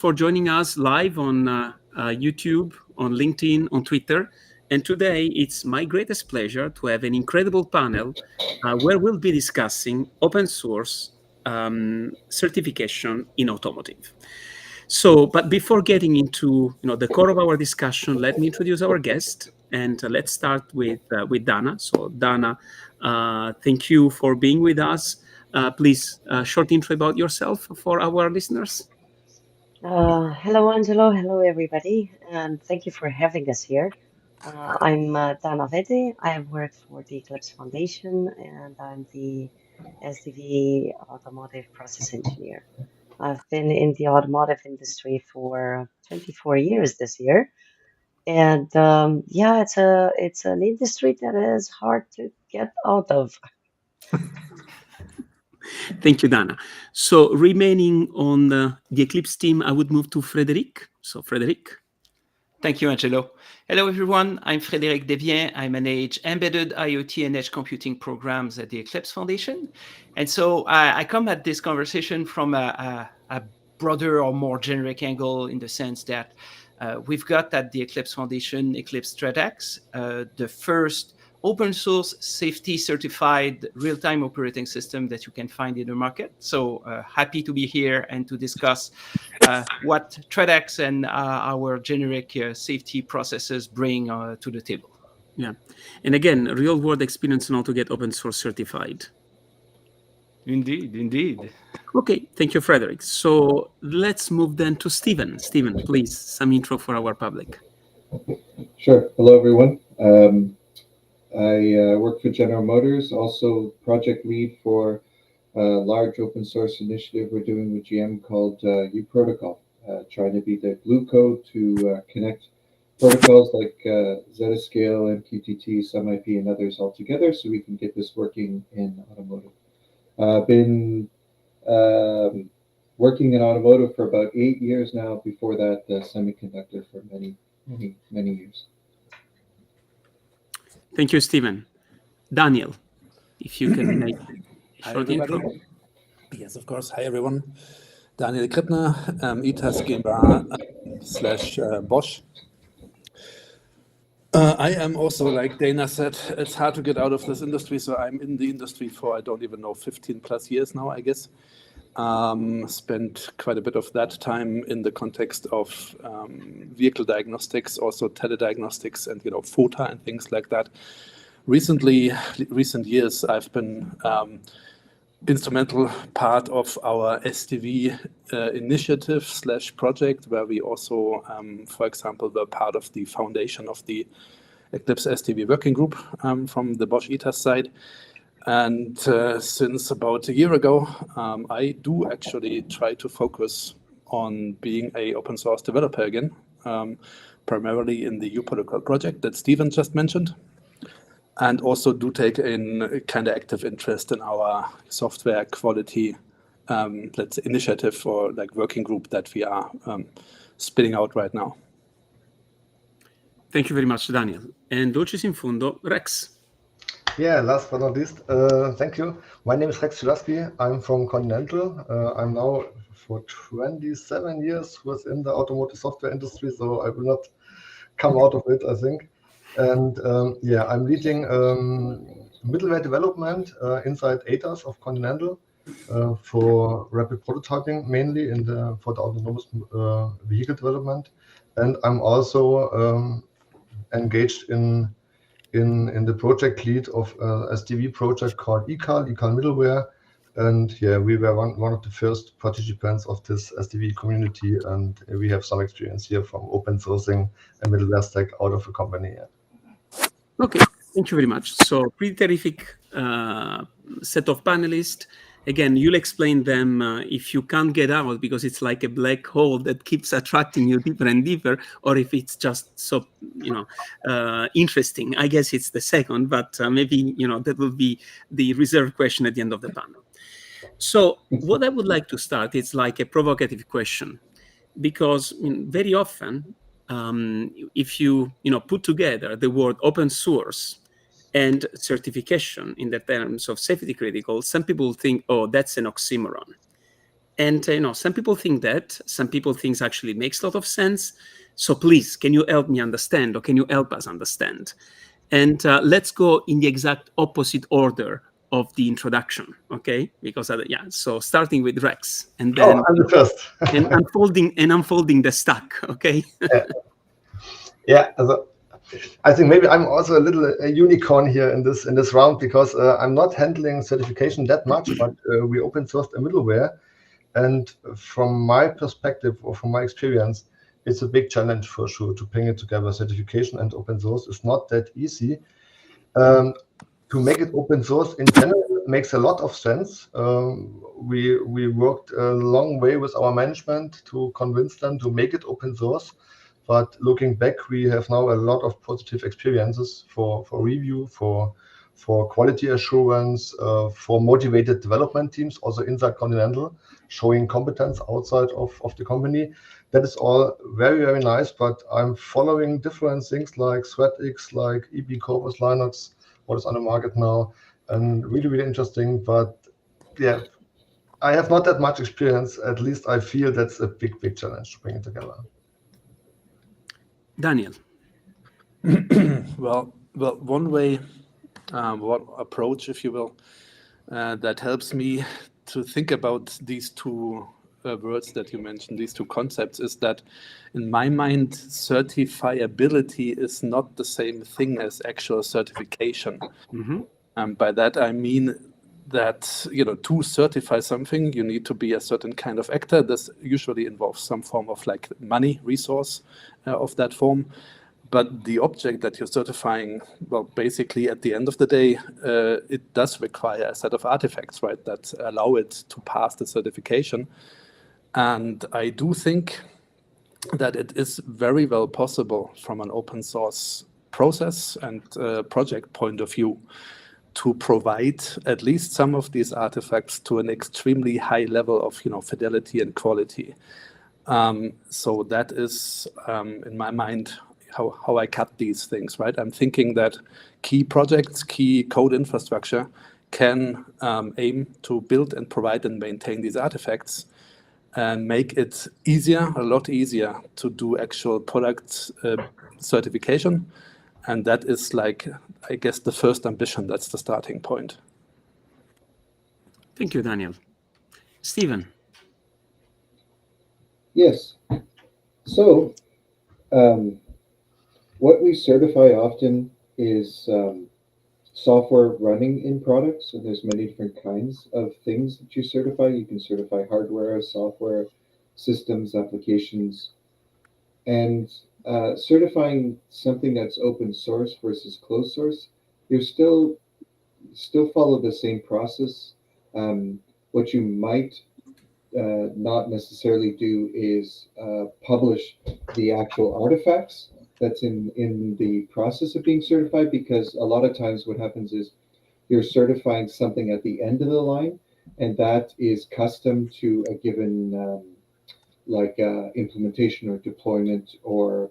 for joining us live on YouTube, on LinkedIn, on Twitter. And today it's my greatest pleasure to have an incredible panel where we'll be discussing open source certification in automotive. So, but before getting into the core of our discussion, let me introduce our guest, and let's start with Dana. So, Dana, thank you for being with us. Please, short intro about yourself for our listeners. Hello, Angelo. Hello, everybody. And thank you for having us here. I'm Dana Vede. I have worked for the Eclipse Foundation, and I'm the SDV Automotive Process Engineer. I've been in the automotive industry for 24 years this year. And yeah, it's an industry that is hard to get out of. Thank you, Dana. So, remaining on the Eclipse team, I would move to Frédéric. So, Frédéric. Thank you, Angelo. Hello, everyone. I'm Frédéric Desbiens. I manage embedded IoT and edge computing programs at the Eclipse Foundation. And so I come at this conversation from a broader or more generic angle, in the sense that we've got at the Eclipse Foundation Eclipse ThreadX, the first open source safety certified real-time operating system that you can find in the market. So happy to be here and to discuss what ThreadX and our generic safety processes bring to the table. Yeah. And again, real world experience on how to get open source certified. Indeed, indeed. Okay, thank you, Frédéric. So let's move then to Stephen. Stephen, please, some intro for our public. Sure. Hello, everyone. I work for General Motors, also project lead for a large open source initiative we're doing with GM called uProtocol, trying to be the glue code to connect protocols like ZettaScale, MQTT, SumIP, and others all together so we can get this working in automotive. I've been working in automotive for about 8 years now, before that semiconductor for many years. Thank you, Stephen. Daniel, if you can make a short intro. Yes, of course. Hi, everyone. Daniel Krippner, ETAS GmbH / Bosch. I am also, like Dana said, it's hard to get out of this industry. So I'm in the industry for, I don't even know, 15 plus years now, I guess. Spent quite a bit of that time in the context of vehicle diagnostics, also telediagnostics, and FOTA and things like that. Recent years, I've been instrumental part of our SDV initiative / project, where we also, for example, were part of the foundation of the Eclipse SDV working group from the Bosch ETAS side. And since about a year ago, I do actually try to focus on being an open source developer again, primarily in the uProtocol project that Stephen just mentioned, and also do take in kind of active interest in our software quality, let's say, initiative or like working group that we are spinning out right now. Thank you very much, Daniel. And Dulcis in Fundo, Rex. Yeah, last but not least, thank you. My name is Rex Schilasky. I'm from Continental. I'm now for 27 years within the automotive software industry, so I will not come out of it, I think. And yeah, I'm leading middleware development inside ETAS of Continental for rapid prototyping, mainly for the autonomous vehicle development. And I'm also engaged in the project lead of a SDV project called eCal middleware. And yeah, we were one of the first participants of this SDV community, and we have some experience here from open sourcing a middleware stack out of a company. Yeah. Okay, thank you very much. So pretty terrific set of panelists. Again, you'll explain them if you can't get out because it's like a black hole that keeps attracting you deeper and deeper, or if it's just so, interesting. I guess it's the second, but maybe, that will be the reserved question at the end of the panel. So what I would like to start, it's like a provocative question, because very often, if you, put together the word open source and certification in the terms of safety critical, some people think, oh, that's an oxymoron. And some people think that, some people think actually makes a lot of sense. So please, can you help me understand, or can you help us understand? And let's go in the exact opposite order of the introduction, okay? Because so starting with Rex, and then I'm the first. and unfolding the stack, okay? Yeah, I think maybe I'm also a little a unicorn here in this round, because I'm not handling certification that much, but we open sourced a middleware, and from my perspective or from my experience, it's a big challenge for sure to bring it together. Certification and open source is not that easy. To make it open source in general makes a lot of sense. We worked a long way with our management to convince them to make it open source. But looking back, we have now a lot of positive experiences for review, for quality assurance, for motivated development teams, also inside Continental, showing competence outside of the company. That is all very, very nice, but I'm following different things like ThreadX, like EB Corpus Linux, what is on the market now, and really, really interesting. But yeah, I have not that much experience. At least I feel that's a big, big challenge to bring it together. Daniel. Well, one way, one approach, if you will, that helps me to think about these two words that you mentioned, these two concepts, is that in my mind, certifiability is not the same thing as actual certification. Mm-hmm. By that I mean that, to certify something, you need to be a certain kind of actor. This usually involves some form of like money, resource of that form. But the object that you're certifying, well, basically at the end of the day, it does require a set of artifacts, right, that allow it to pass the certification. And I do think that it is very well possible from an open source process and project point of view to provide at least some of these artifacts to an extremely high level of fidelity and quality. So that is, in my mind, how I cut these things, right? I'm thinking that key projects, key code infrastructure can aim to build and provide and maintain these artifacts and make it easier, a lot easier to do actual product certification. And that is like, I guess, the first ambition. That's the starting point. Thank you, Daniel. Stephen. Yes. So what we certify often is software running in products. And there's many different kinds of things that you certify. You can certify hardware, software, systems, applications. And certifying something that's open source versus closed source, you still follow the same process. What you might not necessarily do is publish the actual artifacts that's in the process of being certified, because a lot of times what happens is you're certifying something at the end of the line, and that is custom to a given implementation or deployment, or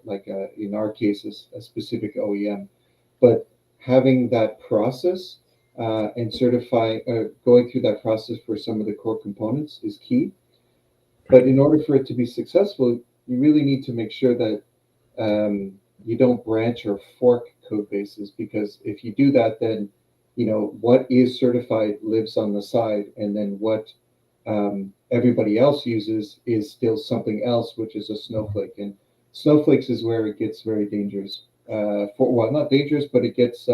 in our cases, a specific OEM. But having that process and going through that process for some of the core components is key. But in order for it to be successful, you really need to make sure that you don't branch or fork code bases, because if you do that, then what is certified lives on the side, and then what everybody else uses is still something else, which is a snowflake. And snowflakes is where it gets very dangerous. Not dangerous, but it gets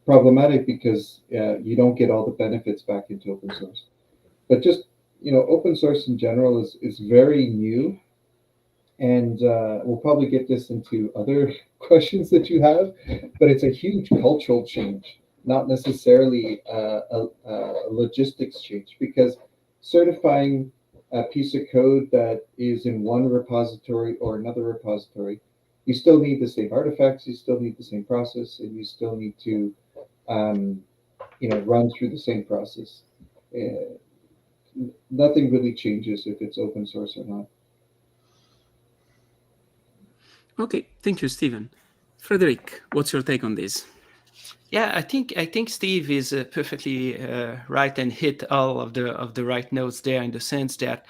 problematic, because you don't get all the benefits back into open source. But just open source in general is very new, and we'll probably get this into other questions that you have, but it's a huge cultural change, not necessarily a logistics change, because certifying a piece of code that is in one repository or another repository, you still need the same artifacts, you still need the same process, and you still need to run through the same process. Nothing really changes if it's open source or not. Okay, thank you, Stephen. Frédéric, what's your take on this? Yeah, I think Steve is perfectly right and hit all of the right notes there, in the sense that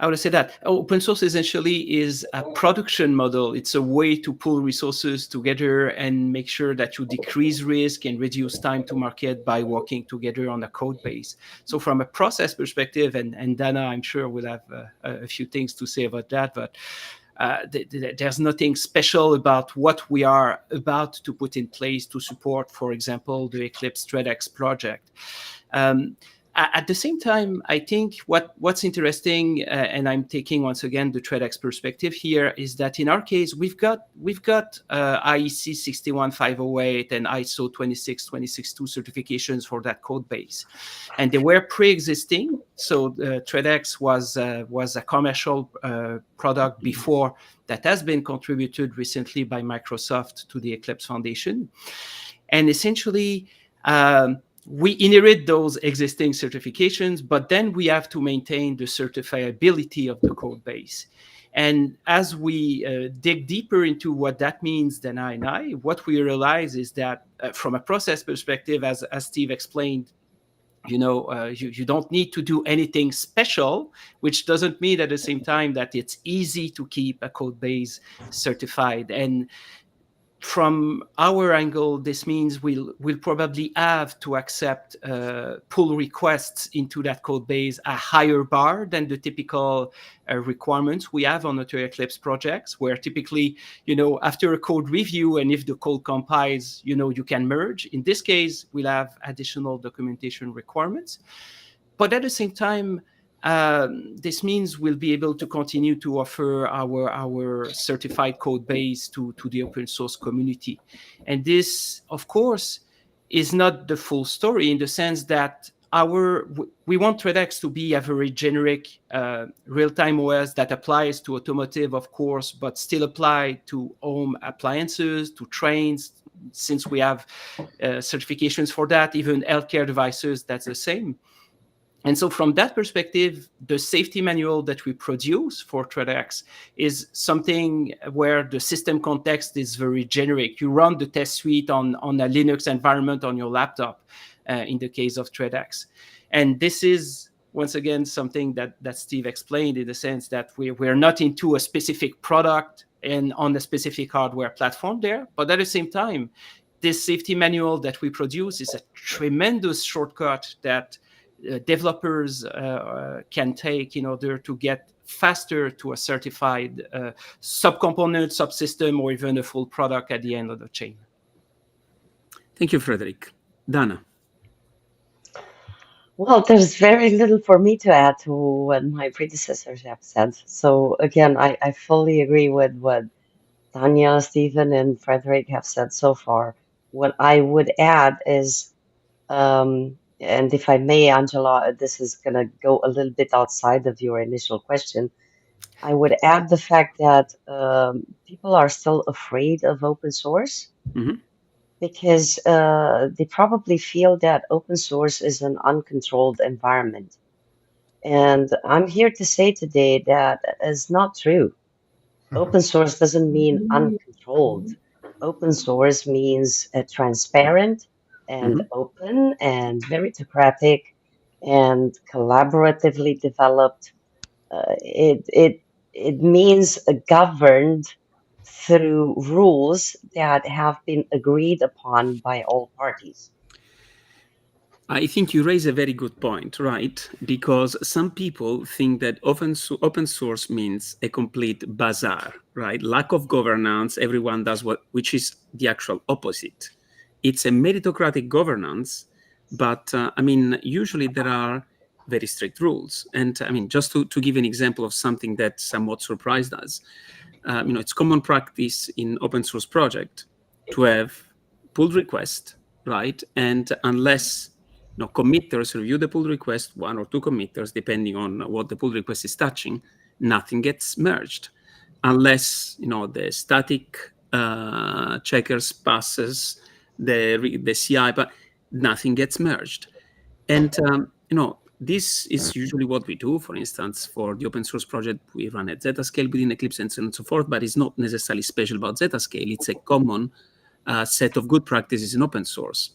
I would say that open source essentially is a production model. It's a way to pull resources together and make sure that you decrease risk and reduce time to market by working together on a code base. So from a process perspective, and Dana, I'm sure will have a few things to say about that, but there's nothing special about what we are about to put in place to support, for example, the Eclipse ThreadX project. At the same time, I think what's interesting, and I'm taking once again the ThreadX perspective here, is that in our case we've got IEC 61508 and ISO 26262 certifications for that code base, and they were pre-existing. So ThreadX was a commercial product before that has been contributed recently by Microsoft to the Eclipse Foundation, and essentially. We inherit those existing certifications, but then we have to maintain the certifiability of the code base. And as we dig deeper into what that means, then what we realize is that from a process perspective, as Steve explained, you don't need to do anything special, which doesn't mean at the same time that it's easy to keep a code base certified. And from our angle, this means we'll probably have to accept pull requests into that code base a higher bar than the typical requirements we have on other Eclipse projects, where typically, after a code review, and if the code compiles, you can merge. In this case, we'll have additional documentation requirements. But at the same time, this means we'll be able to continue to offer our certified code base to the open source community. And this, of course, is not the full story, in the sense that we want ThreadX to be a very generic real-time OS that applies to automotive, of course, but still apply to home appliances, to trains, since we have certifications for that, even healthcare devices, that's the same. And so from that perspective, the safety manual that we produce for ThreadX is something where the system context is very generic. You run the test suite on a Linux environment on your laptop, in the case of ThreadX. And this is, once again, something that Steve explained, in the sense that we're not into a specific product and on a specific hardware platform there. But at the same time, this safety manual that we produce is a tremendous shortcut that developers can take in order to get faster to a certified subcomponent, subsystem, or even a full product at the end of the chain. Thank you, Frédéric. Dana. Well, there's very little for me to add to what my predecessors have said. So again, I fully agree with what Tanya, Stephen, and Frédéric have said so far. What I would add is, and if I may, Angela, this is going to go a little bit outside of your initial question. I would add the fact that people are still afraid of open source, because they probably feel that open source is an uncontrolled environment. And I'm here to say today that is not true. Open source doesn't mean uncontrolled. Open source means transparent and open and meritocratic and collaboratively developed. It means governed through rules that have been agreed upon by all parties. I think you raise a very good point, right? Because some people think that open source means a complete bazaar, right? Lack of governance, everyone does which is the actual opposite. It's a meritocratic governance, but usually there are very strict rules. And just to give an example of something that somewhat surprised us, it's common practice in open source project to have pull request, right? And unless committers review the pull request, one or two committers, depending on what the pull request is touching, nothing gets merged unless the static checkers passes the CI, but nothing gets merged. And this is usually what we do. For instance, for the open source project, we run at ZettaScale within Eclipse and so on and so forth, but it's not necessarily special about ZettaScale. It's a common set of good practices in open source.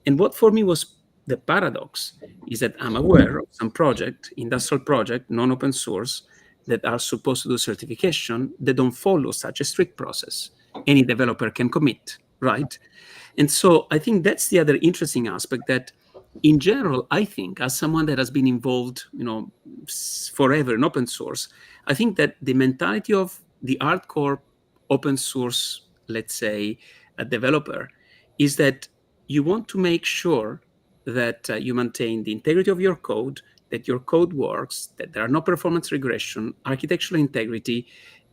And what for me was the paradox is that I'm aware of some project, industrial project, non-open source, that are supposed to do certification that don't follow such a strict process. Any developer can commit, right? And so I think that's the other interesting aspect, that in general, I think, as someone that has been involved, forever in open source, I think that the mentality of the hardcore open source, let's say, a developer, is that you want to make sure that you maintain the integrity of your code, that your code works, that there are no performance regression, architectural integrity,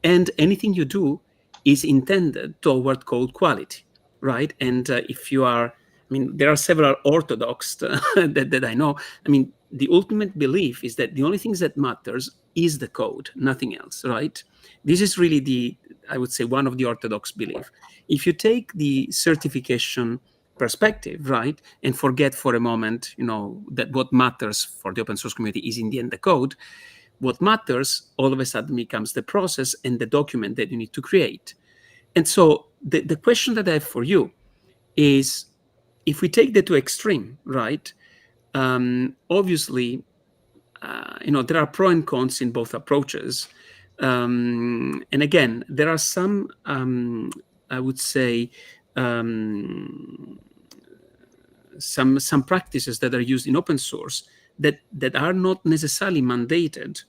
and anything you do is intended toward code quality, right? And if you are, there are several orthodox that I know. The ultimate belief is that the only things that matters is the code, nothing else, right? This is really I would say, one of the orthodox belief. If you take the certification perspective, right, and forget for a moment, that what matters for the open source community is in the end the code, what matters all of a sudden becomes the process and the document that you need to create. And so the question that I have for you is, if we take that to extreme, right, obviously, there are pros and cons in both approaches. And again, there are some, I would say, some practices that are used in open source that are not necessarily mandated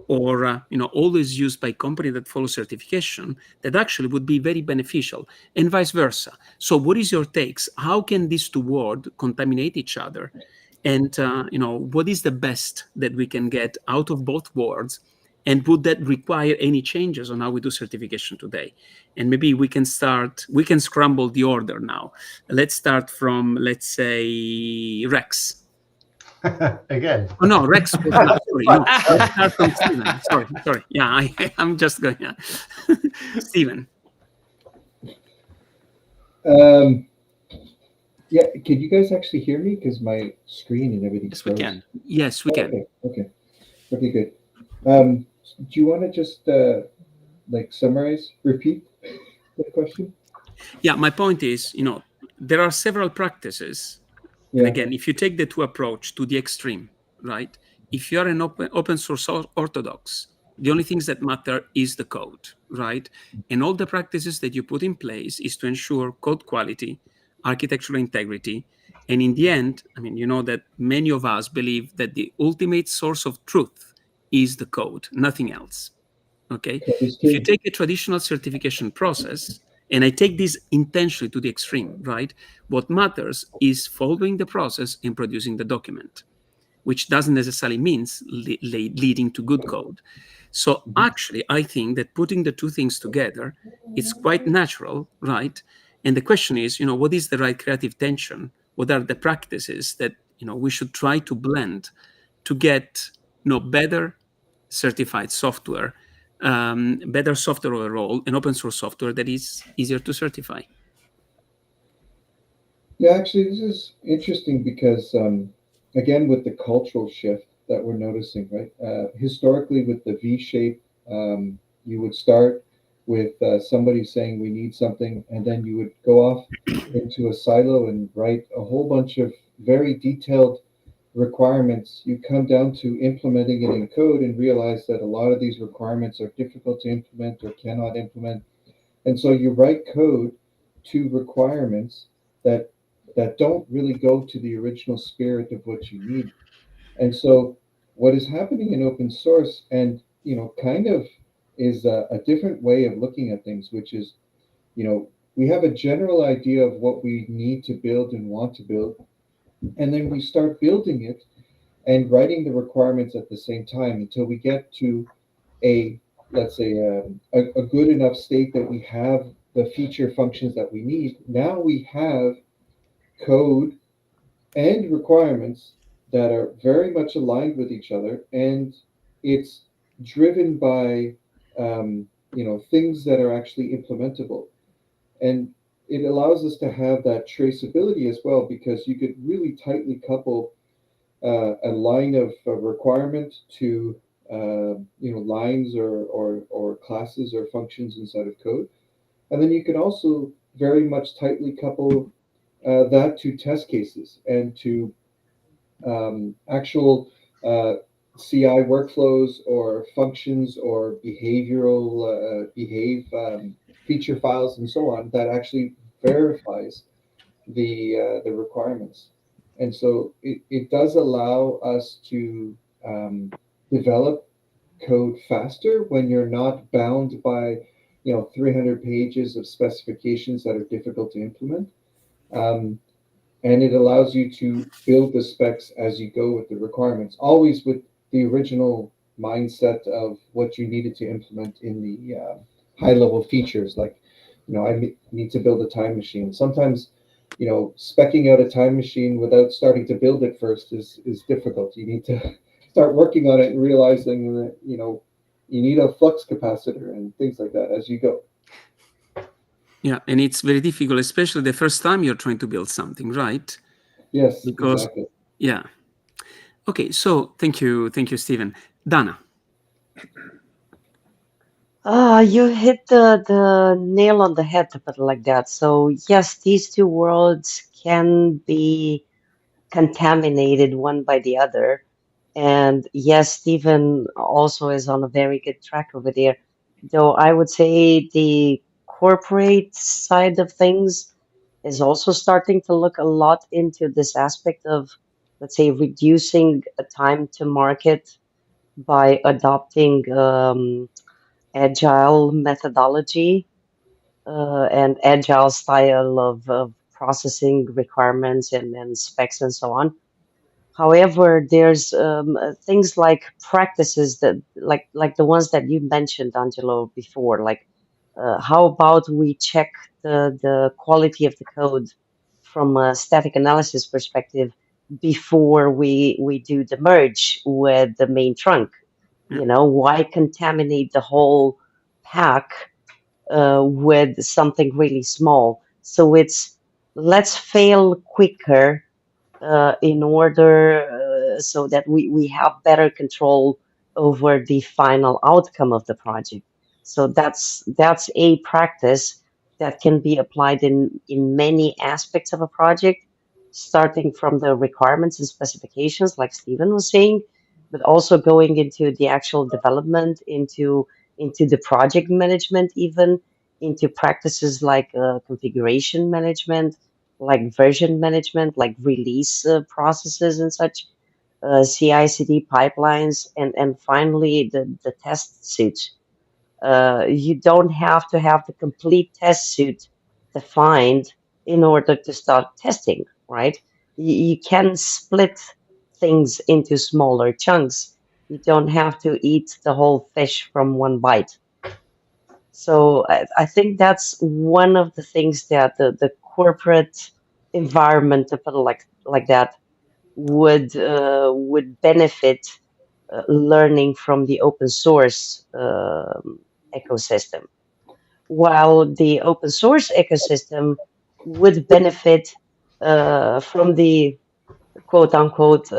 or always used by companies that follow certification, that actually would be very beneficial, and vice versa. So what is your takes? How can these two worlds contaminate each other? And what is the best that we can get out of both worlds? And would that require any changes on how we do certification today? And maybe we can scramble the order now. Let's start from, let's say, Rex. Again. Oh, no, Rex. Sorry, no. Let's start from Steven. Sorry. Yeah, I'm just going. Yeah. Steven. Yeah, can you guys actually hear me? Because my screen and everything. Yes, we can. Yes, we can. Okay, good. Do you want to just summarize, repeat the question? Yeah, my point is, there are several practices. Yeah. And again, if you take the two approach to the extreme, right? If you are an open source orthodox, the only things that matter is the code, right? And all the practices that you put in place is to ensure code quality, architectural integrity. And in the end, that many of us believe that the ultimate source of truth is the code, nothing else. Okay? If you take a traditional certification process, and I take this intentionally to the extreme, right? What matters is following the process and producing the document, which doesn't necessarily mean leading to good code. So actually, I think that putting the two things together, it's quite natural, right? And the question is, what is the right creative tension? What are the practices that, we should try to blend to get, better certified software, better software overall, and open source software that is easier to certify? Yeah, actually, this is interesting because, again, with the cultural shift that we're noticing, right? Historically, with the V shape, you would start with somebody saying we need something, and then you would go off into a silo and write a whole bunch of very detailed requirements. You come down to implementing it in code and realize that a lot of these requirements are difficult to implement or cannot implement. And so you write code to requirements that don't really go to the original spirit of what you need. And so what is happening in open source, and kind of is a different way of looking at things, which is, we have a general idea of what we need to build and want to build, and then we start building it and writing the requirements at the same time until we get to let's say a good enough state that we have the feature functions that we need. Now we have code and requirements that are very much aligned with each other, and it's driven by things that are actually implementable, and it allows us to have that traceability as well, because you could really tightly couple a line of requirement to lines or classes or functions inside of code. And then you can also very much tightly couple that to test cases and to actual CI workflows or functions or behavioral feature files and so on that actually verifies the requirements. And so it does allow us to develop code faster when you're not bound by 300 pages of specifications that are difficult to implement. And it allows you to build the specs as you go with the requirements, always with the original mindset of what you needed to implement in the high level features. Like, I need to build a time machine. Sometimes, speccing out a time machine without starting to build it first is difficult. You need to start working on it and realizing that, you need a flux capacitor and things like that as you go. Yeah, and it's very difficult, especially the first time you're trying to build something, right? Yes, because, exactly. Yeah. Okay, so thank you, Stephen. Dana. You hit the nail on the head to put it like that. So yes, these two worlds can be contaminated one by the other. And yes, Stephen also is on a very good track over there. Though I would say the corporate side of things is also starting to look a lot into this aspect of, let's say, reducing a time to market by adopting agile methodology and agile style of processing requirements and specs and so on. However, there's things like practices that like the ones that you mentioned, Angelo, before. Like, how about we check the quality of the code from a static analysis perspective before we do the merge with the main trunk? Yeah. Why contaminate the whole pack with something really small? So it's let's fail quicker in order so that we have better control over the final outcome of the project. So that's a practice that can be applied in many aspects of a project, starting from the requirements and specifications, like Stephen was saying, but also going into the actual development, into the project management, even into practices like configuration management, like version management, like release processes and such, CI/CD pipelines, and finally the test suite. You don't have to have the complete test suite defined in order to start testing, right? You can split things into smaller chunks. You don't have to eat the whole fish from one bite. So I think that's one of the things that the corporate environment, to put it like that, would benefit learning from the open source ecosystem, while the open source ecosystem would benefit from the quote unquote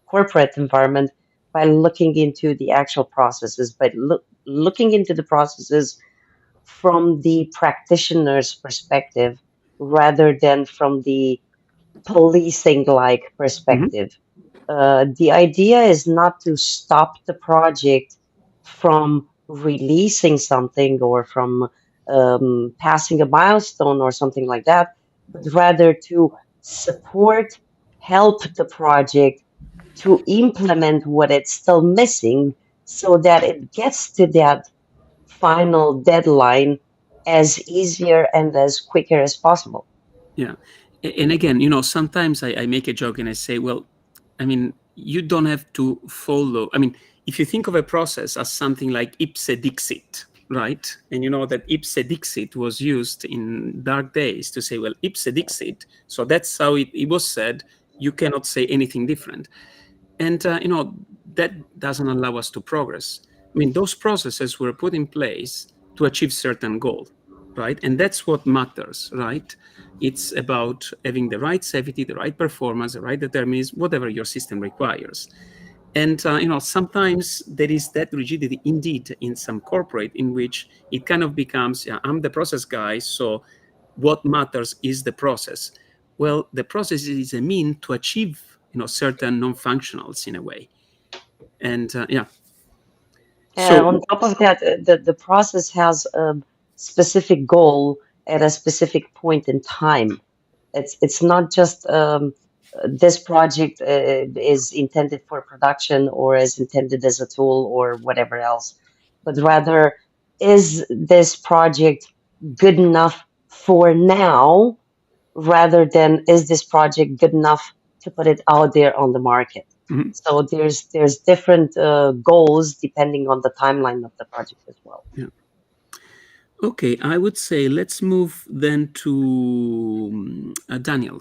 corporate environment by looking into the actual processes, by looking into the processes from the practitioner's perspective rather than from the policing like perspective. The idea is not to stop the project from releasing something or from passing a milestone or something like that, but rather to support, help the project to implement what it's still missing so that it gets to that final deadline as easier and as quicker as possible. Yeah. And again, sometimes I make a joke and I say, well, I mean, you don't have to follow. I mean, if you think of a process as something like ipse dixit, right? And you know that ipse dixit was used in dark days to say, well, ipse dixit. So that's how it was said. You cannot say anything different. And, that doesn't allow us to progress. I mean, those processes were put in place to achieve certain goal, right? And that's what matters, right? It's about having the right safety, the right performance, the right determinism, whatever your system requires. And sometimes there is that rigidity indeed in some corporate in which it kind of becomes, I'm the process guy, so what matters is the process. Well, the process is a mean to achieve, certain non-functionals in a way. And yeah. So on top of that, the process has a specific goal at a specific point in time. It's not just this project is intended for production or is intended as a tool or whatever else, but rather, is this project good enough for now, rather than is this project good enough to put it out there on the market. So there's different goals depending on the timeline of the project as well. Yeah. Okay, I would say let's move then to Daniel.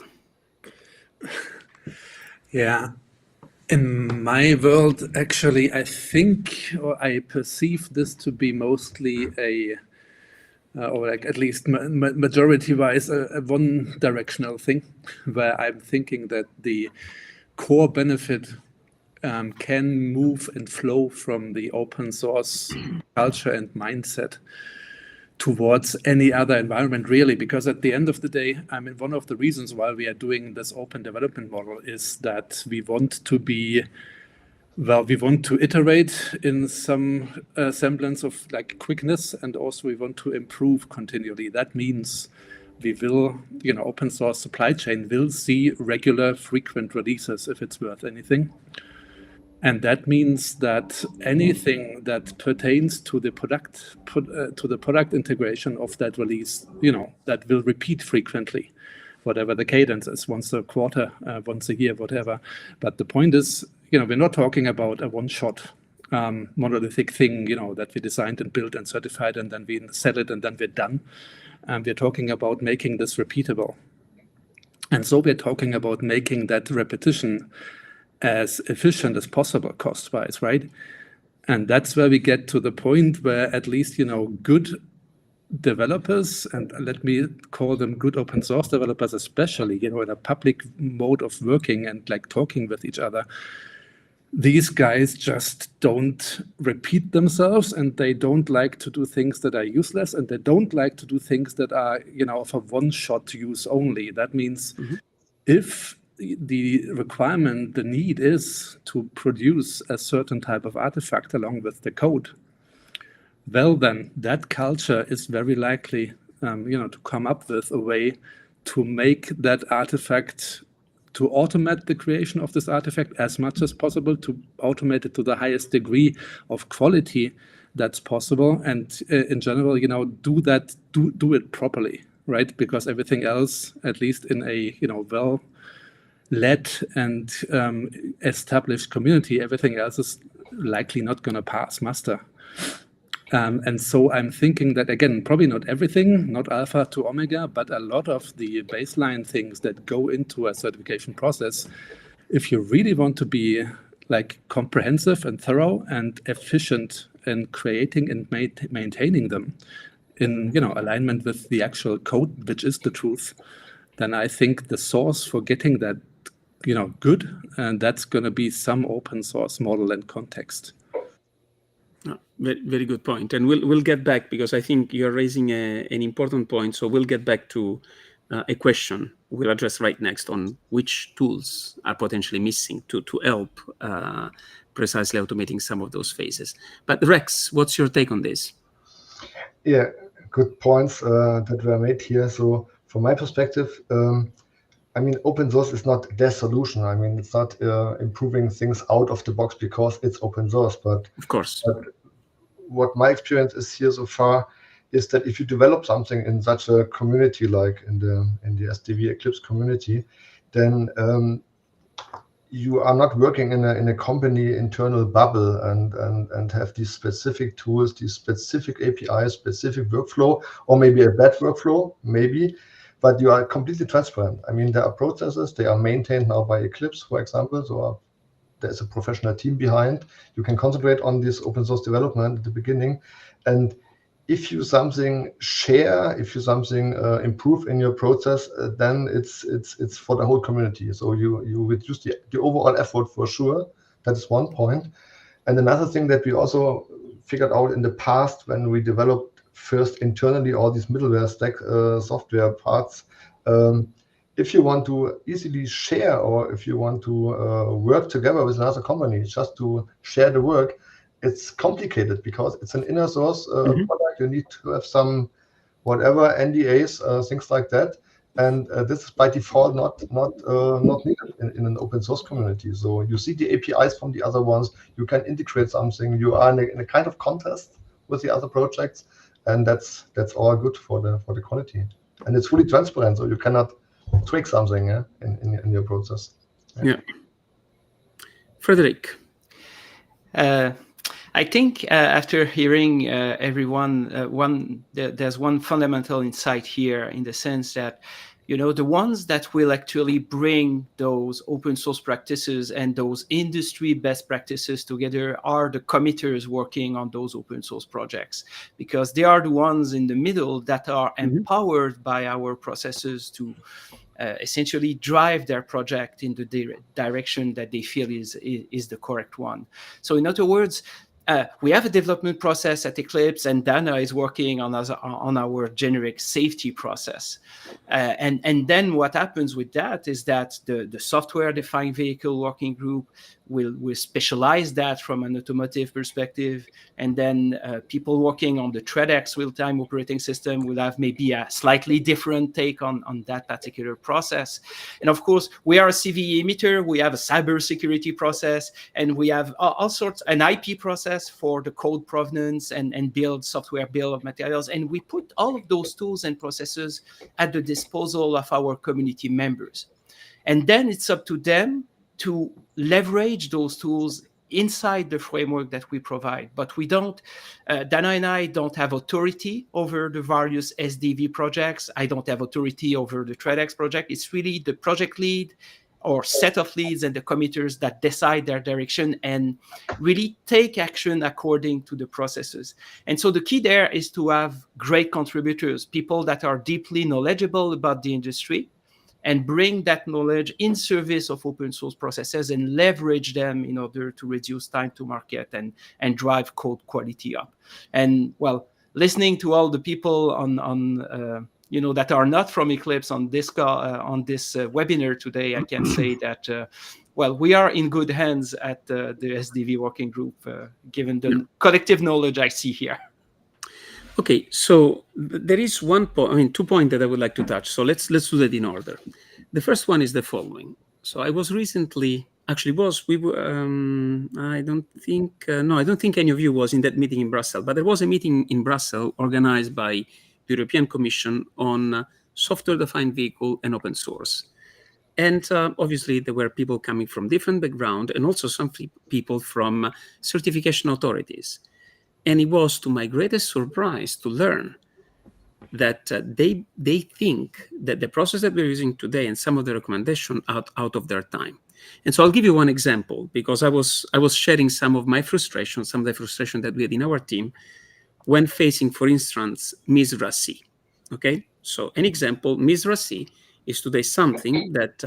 Yeah. In my world, actually, I think, or I perceive this to be mostly or like at least majority-wise, a one-directional thing, where I'm thinking that the core benefit can move and flow from the open source culture and mindset towards any other environment, really, because at the end of the day, I mean, one of the reasons why we are doing this open development model is that we want to be, well, we want to iterate in some semblance of like quickness, and also we want to improve continually. That means we will, open source supply chain will see regular, frequent releases if it's worth anything. And that means that anything that pertains to the product integration of that release, that will repeat frequently, whatever the cadence is, once a quarter, once a year, whatever. But the point is, we're not talking about a one-shot monolithic thing, that we designed and built and certified, and then we sell it and then we're done. We're talking about making this repeatable. And so we're talking about making that repetition as efficient as possible cost-wise, right? And that's where we get to the point where at least, good developers, and let me call them good open source developers especially, in a public mode of working and like talking with each other, these guys just don't repeat themselves, and they don't like to do things that are useless, and they don't like to do things that are, of a one-shot use only. That means if the requirement, the need is to produce a certain type of artifact along with the code, well, then that culture is very likely, to come up with a way to make that artifact, to automate the creation of this artifact as much as possible, to automate it to the highest degree of quality that's possible, and in general, do it properly, right? Because everything else, at least in a well-led and established community, everything else is likely not going to pass muster. And so I'm thinking that, again, probably not everything, not alpha to omega, but a lot of the baseline things that go into a certification process, if you really want to be like comprehensive and thorough and efficient in creating and maintaining them in, alignment with the actual code, which is the truth, then I think the source for getting that, good, and that's going to be some open source model and context. Very, very good point. And we'll get back, because I think you're raising an important point. So we'll get back to a question we'll address right next on which tools are potentially missing to help precisely automating some of those phases. But Rex, what's your take on this? Yeah, good points that were made here. So from my perspective, open source is not the solution. It's not improving things out of the box because it's open source. But of course, what my experience is here so far is that if you develop something in such a community, like in the SDV Eclipse community, then you are not working in a company internal bubble and have these specific tools, these specific APIs, specific workflow, or maybe a bad workflow, maybe. But you are completely transparent. There are processes, they are maintained now by Eclipse, for example, so there's a professional team behind. You can concentrate on this open source development at the beginning. And if you something share, if you something improve in your process, then it's for the whole community. So you reduce the overall effort for sure. That is one point. And another thing that we also figured out in the past when we developed first internally all these middleware stack software parts. If you want to easily share, or if you want to work together with another company just to share the work, it's complicated because it's an inner source product. You need to have some whatever NDAs, things like that, and this is by default not needed in an open source community. So you see the APIs from the other ones. You can integrate something. You are in a kind of contest with the other projects, and that's all good for the quality. And it's fully transparent, so you cannot tweak something in your process. Yeah. Frédéric. I think after hearing everyone, there's one fundamental insight here, in the sense that, the ones that will actually bring those open source practices and those industry best practices together are the committers working on those open source projects, because they are the ones in the middle that are empowered by our processes to essentially drive their project in the direction that they feel is the correct one. So in other words, we have a development process at Eclipse, and Dana is working on our generic safety process. And then what happens with that is that the software-defined vehicle working group will specialize that from an automotive perspective, and then people working on the ThreadX real-time operating system will have maybe a slightly different take on that particular process. And of course, we are a CVE emitter, we have a cybersecurity process, and we have all sorts, an IP process for the code provenance and software bill of materials. And we put all of those tools and processes at the disposal of our community members. And then it's up to them to leverage those tools inside the framework that we provide. But we don't, Dana and I don't have authority over the various SDV projects. I don't have authority over the ThreadX project. It's really the project lead or set of leads and the committers that decide their direction and really take action according to the processes. And so the key there is to have great contributors, people that are deeply knowledgeable about the industry, and bring that knowledge in service of open source processes and leverage them in order to reduce time to market and drive code quality up. And well, listening to all the people on that are not from Eclipse on this webinar today, I can say that we are in good hands at the SDV working group, given the collective knowledge I see here. Okay, so there is 2 points that I would like to touch. So let's do that in order. The first one is the following. So I was recently, I don't think any of you was in that meeting in Brussels, but there was a meeting in Brussels organized by the European Commission on software-defined vehicle and open source. And obviously, there were people coming from different backgrounds and also some people from certification authorities. And it was, to my greatest surprise, to learn that they think that the process that we're using today and some of the recommendations are out of their time. And so I'll give you one example, because I was sharing some of the frustration that we had in our team when facing, for instance, MISRA C. Okay, so an example, MISRA C is today something that,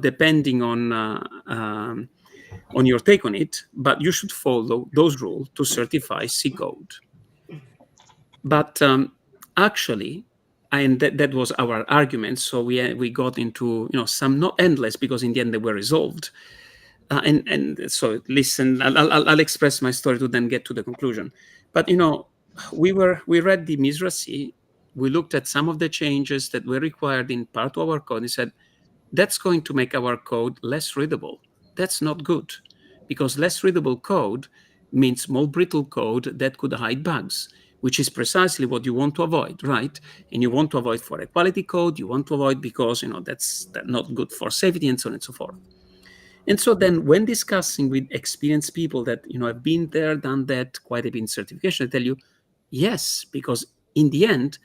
depending on your take on it, but you should follow those rules to certify C code. But actually, and that was our argument. So we got into some, not endless, because in the end they were resolved. And so listen, I'll express my story to then get to the conclusion. But we read the MISRA C. We looked at some of the changes that were required in part of our code and said, that's going to make our code less readable. That's not good, because less readable code means more brittle code that could hide bugs, which is precisely what you want to avoid, right? And you want to avoid for a quality code, you want to avoid because, that's not good for safety and so on and so forth. And so then when discussing with experienced people that, have been there, done that, quite a bit in certification, I tell you, yes, because in the end,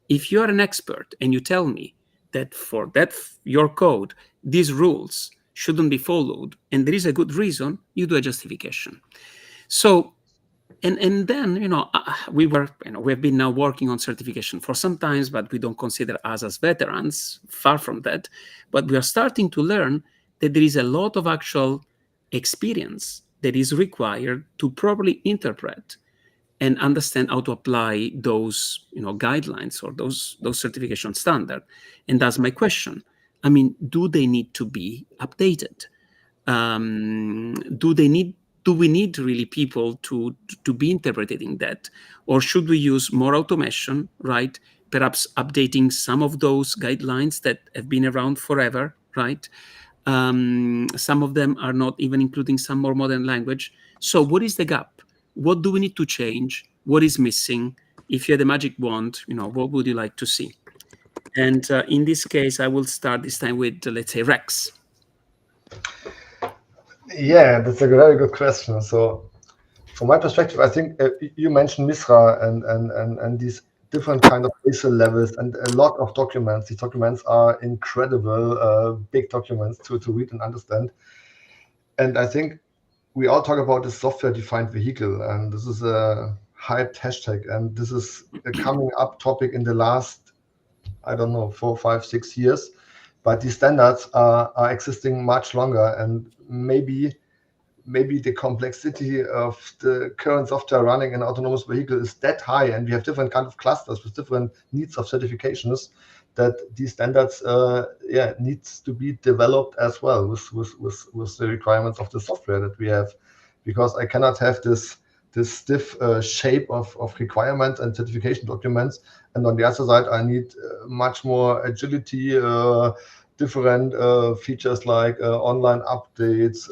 if you are an expert and you tell me that for that, your code, these rules shouldn't be followed, and there is a good reason, you do a justification. So, and then, we have been now working on certification for some time, but we don't consider us as veterans, far from that. But we are starting to learn that there is a lot of actual experience that is required to properly interpret and understand how to apply those guidelines or those certification standards. And that's my question. I mean, do they need to be updated? Do we need really people to be interpreting that, or should we use more automation, right? Perhaps updating some of those guidelines that have been around forever, right? Some of them are not even including some more modern language. So what is the gap? What do we need to change? What is missing? If you had a magic wand, what would you like to see? And in this case, I will start this time with, let's say, Rex. Yeah, that's a very good question. So, from my perspective, I think you mentioned Misra and these different kind of ISO levels and a lot of documents. These documents are incredible, big documents to read and understand. And I think we all talk about the software-defined vehicle, and this is a hyped hashtag, and this is a coming up topic in the last, I don't know, 4, 5, 6 years. But these standards are existing much longer, and maybe the complexity of the current software running in autonomous vehicle is that high, and we have different kind of clusters with different needs of certifications, that these standards needs to be developed as well with the requirements of the software that we have, because I cannot have this stiff shape of requirements and certification documents, and on the other side I need much more agility, different features like online updates,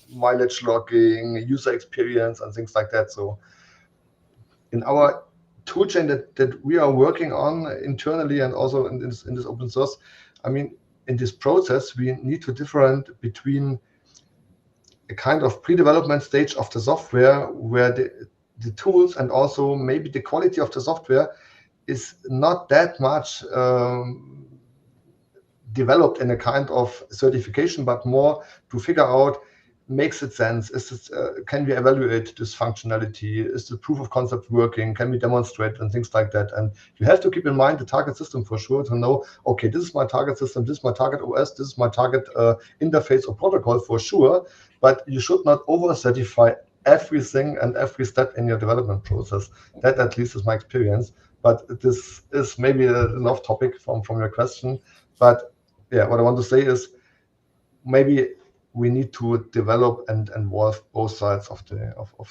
mileage logging, user experience, and things like that. So in our toolchain that we are working on internally and also in this open source, I mean, in this process, we need to differentiate between a kind of pre-development stage of the software where the tools and also maybe the quality of the software is not that much developed in a kind of certification, but more to figure out, makes it sense? Is this, can we evaluate this functionality? Is the proof of concept working? Can we demonstrate and things like that? And you have to keep in mind the target system for sure, to know, okay, this is my target system, this is my target OS, this is my target interface or protocol for sure, but you should not over-certify everything and every step in your development process. That at least is my experience. But this is maybe an off topic from your question. But yeah, what I want to say is maybe we need to develop and involve both sides of the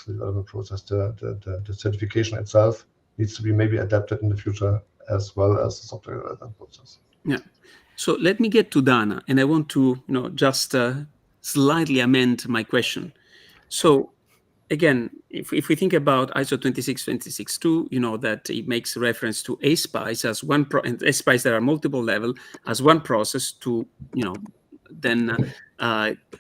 development process. The certification itself needs to be maybe adapted in the future as well as the software development process. Yeah. So let me get to Dana, and I want to just slightly amend my question. So again, if we think about ISO 26262, that it makes reference to ASPICE as one and ASPICE, there are multiple levels, as one process to then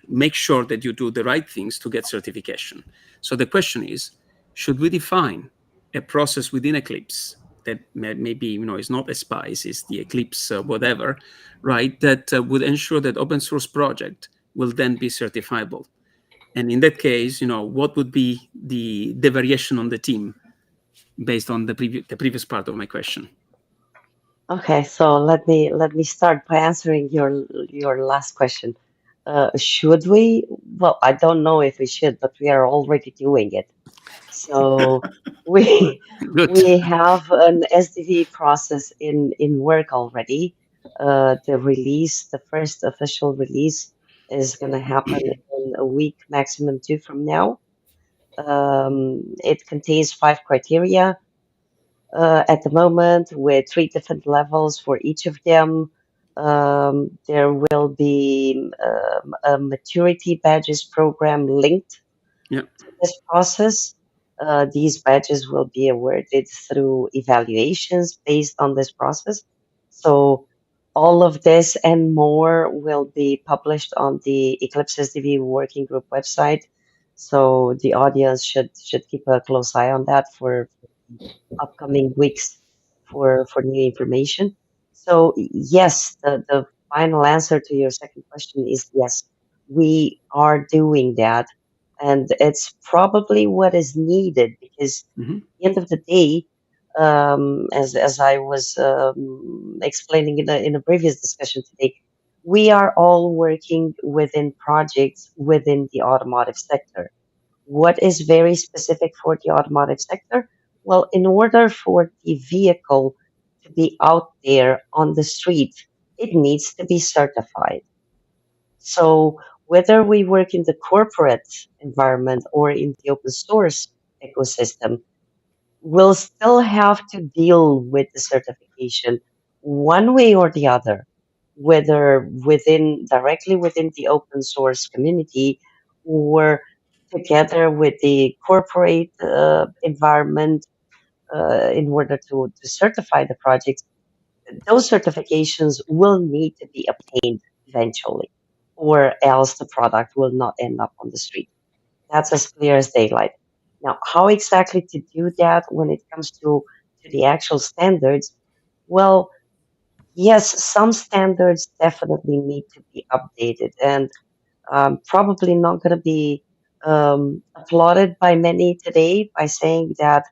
make sure that you do the right things to get certification. So the question is, should we define a process within Eclipse that maybe is not ASPICE, is the Eclipse whatever, right? That would ensure that open source project will then be certifiable. And in that case, what would be the variation on the team based on the previous part of my question? Okay, so let me start by answering your last question. Should we? Well, I don't know if we should, but we are already doing it. So we Good. we have an SDV process in work already. The first official release is going to happen in a week, maximum 2 from now. It contains 5 criteria at the moment, with 3 different levels for each of them. There will be a maturity badges program linked to this process. These badges will be awarded through evaluations based on this process. So all of this and more will be published on the Eclipse SDV Working Group website. So the audience should keep a close eye on that for upcoming weeks for new information. So yes, the final answer to your second question is yes, we are doing that, and it's probably what is needed because at the end of the day, as I was explaining in a previous discussion today, we are all working within projects within the automotive sector. What is very specific for the automotive sector? Well, in order for the vehicle to be out there on the street, it needs to be certified. So whether we work in the corporate environment or in the open source ecosystem, we'll still have to deal with the certification one way or the other, whether directly within the open source community or together with the corporate environment in order to certify the projects. Those certifications will need to be obtained eventually, or else the product will not end up on the street. That's as clear as daylight. Now, how exactly to do that when it comes to the actual standards? Well, yes, some standards definitely need to be updated, and probably not going to be applauded by many today by saying that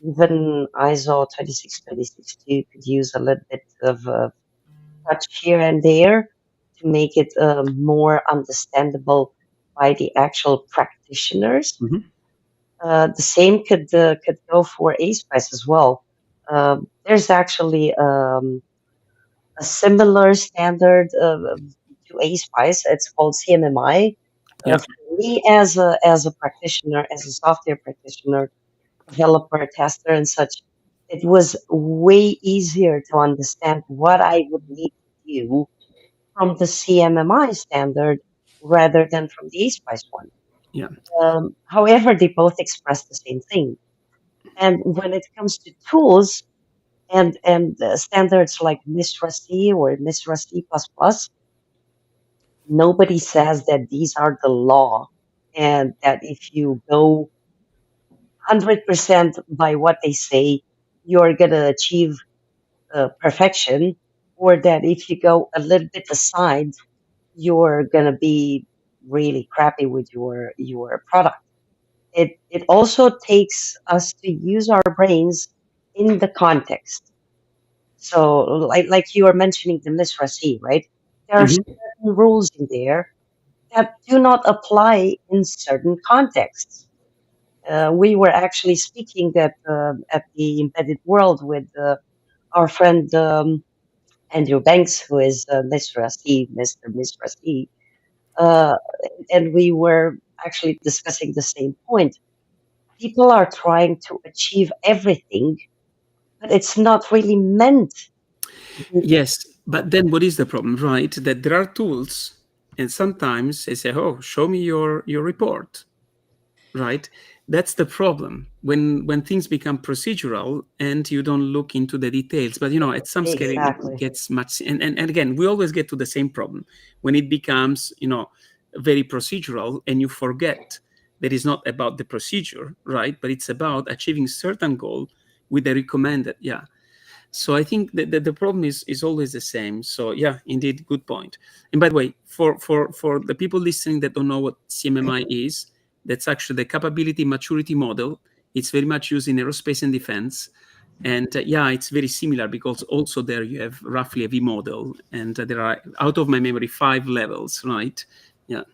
even ISO 26262 could use a little bit of touch here and there to make it more understandable by the actual practitioners. Mhm. The same could go for ASPICE as well. There's actually a similar standard to ASPICE. It's called CMMI. Yeah. For me, as a practitioner, as a software practitioner, developer, tester, and such, it was way easier to understand what I would need to do from the CMMI standard rather than from the ASPICE one. Yeah. However, they both express the same thing. And when it comes to tools and standards like MISRA C or MISRA C++, nobody says that these are the law and that if you go 100% by what they say, you're going to achieve perfection, or that if you go a little bit aside, you're going to be really crappy with your product. It also takes us to use our brains in the context. So, like you were mentioning the MISRA C, right? There are Mhm. certain rules in there that do not apply in certain contexts. We were actually speaking at the Embedded World with our friend Andrew Banks, who is MISRA C, Mr. C, uh, and we were actually discussing the same point. People are trying to achieve everything, but it's not really meant to be. Yes, but then what is the problem, right? That there are tools, and sometimes they say, "Oh, show me your report," right? That's the problem when things become procedural and you don't look into the details. But at some scale, it Exactly. gets much. And again, we always get to the same problem when it becomes very procedural, and you forget that it's not about the procedure, right? But it's about achieving certain goal with the recommended. Yeah. So I think that the problem is always the same. So yeah, indeed, good point. And by the way, for the people listening that don't know what CMMI is, that's actually the capability maturity model. It's very much used in aerospace and defense. And yeah, it's very similar because also there you have roughly a V model, and there are, out of my memory, 5 levels, right? Yeah.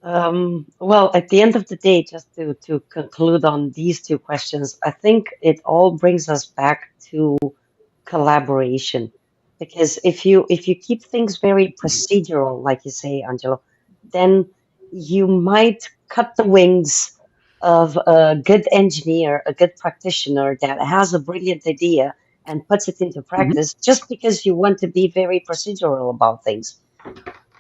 Well, at the end of the day, just to conclude on these two questions, I think it all brings us back to collaboration. Because if you keep things very procedural, like you say, Angelo, then you might cut the wings of a good engineer, a good practitioner that has a brilliant idea and puts it into Mhm. practice just because you want to be very procedural about things.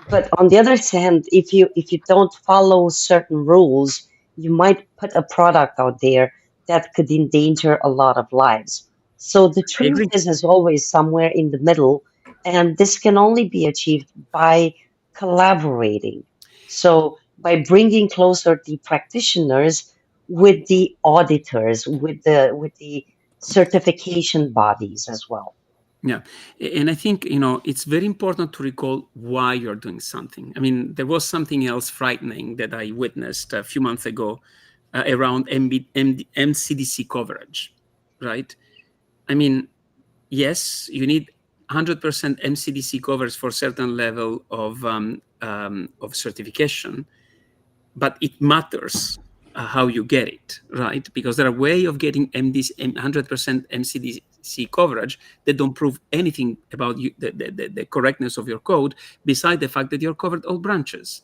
But on the other hand, if you don't follow certain rules, you might put a product out there that could endanger a lot of lives. So the I truth agree. is always somewhere in the middle, and this can only be achieved by collaborating. So by bringing closer the practitioners with the auditors, with the certification bodies as well. Yeah. And I think, it's very important to recall why you're doing something. I mean, there was something else frightening that I witnessed a few months ago around MCDC coverage, right? I mean, yes, you need 100% MCDC coverage for certain level of certification. but it matters how you get it, right? Because there are ways of getting 100% MCDC coverage that don't prove anything about the correctness of your code, beside the fact that you're covered all branches.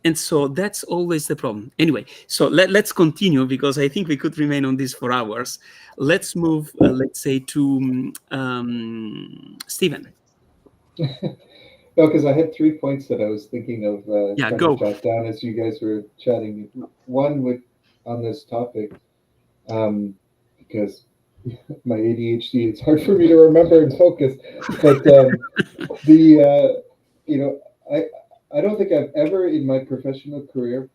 And so that's always the problem. Anyway, so let's continue, because I think we could remain on this for hours. Let's move, let's say, to Stephen. No, because I had 3 points that I was thinking of Yeah, trying go. to jot down as you guys were chatting. One on this topic, because my ADHD, it's hard for me to remember and focus. But I don't think I've ever in my professional career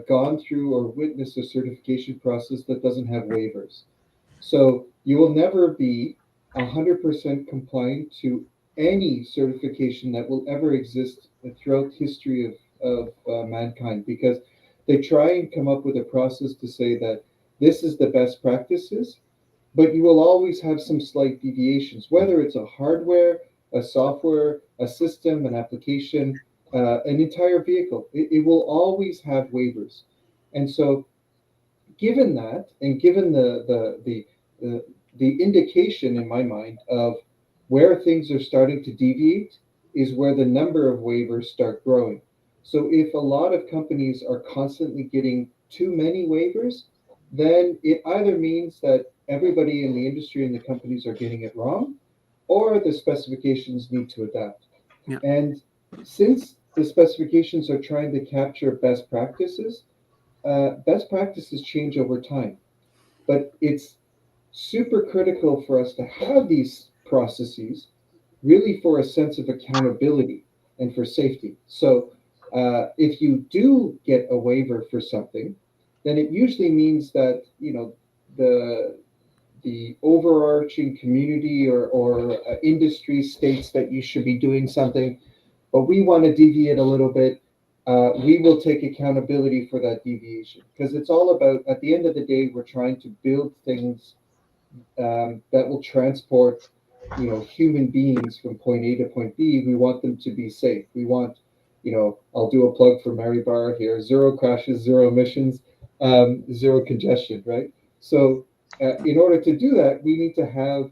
gone through or witnessed a certification process that doesn't have waivers. So you will never be 100% compliant to any certification that will ever exist throughout history of mankind, because they try and come up with a process to say that this is the best practices, but you will always have some slight deviations, whether it's a hardware, a software, a system, an application, an entire vehicle. It will always have waivers. And so given that, and given the indication in my mind of where things are starting to deviate, is where the number of waivers start growing. So if a lot of companies are constantly getting too many waivers, then it either means that everybody in the industry and the companies are getting it wrong, or the specifications need to adapt. Yeah. And since the specifications are trying to capture best practices change over time. But it's super critical for us to have these processes really for a sense of accountability and for safety. So if you do get a waiver for something, then it usually means that the overarching community or industry states that you should be doing something, but we want to deviate a little bit. We will take accountability for that deviation, because it's all about, at the end of the day, we're trying to build things that will transport human beings from point A to point B. We want them to be safe. We want, I'll do a plug for Mary Bar here: zero crashes, zero emissions, zero congestion, right? So in order to do that, we need to have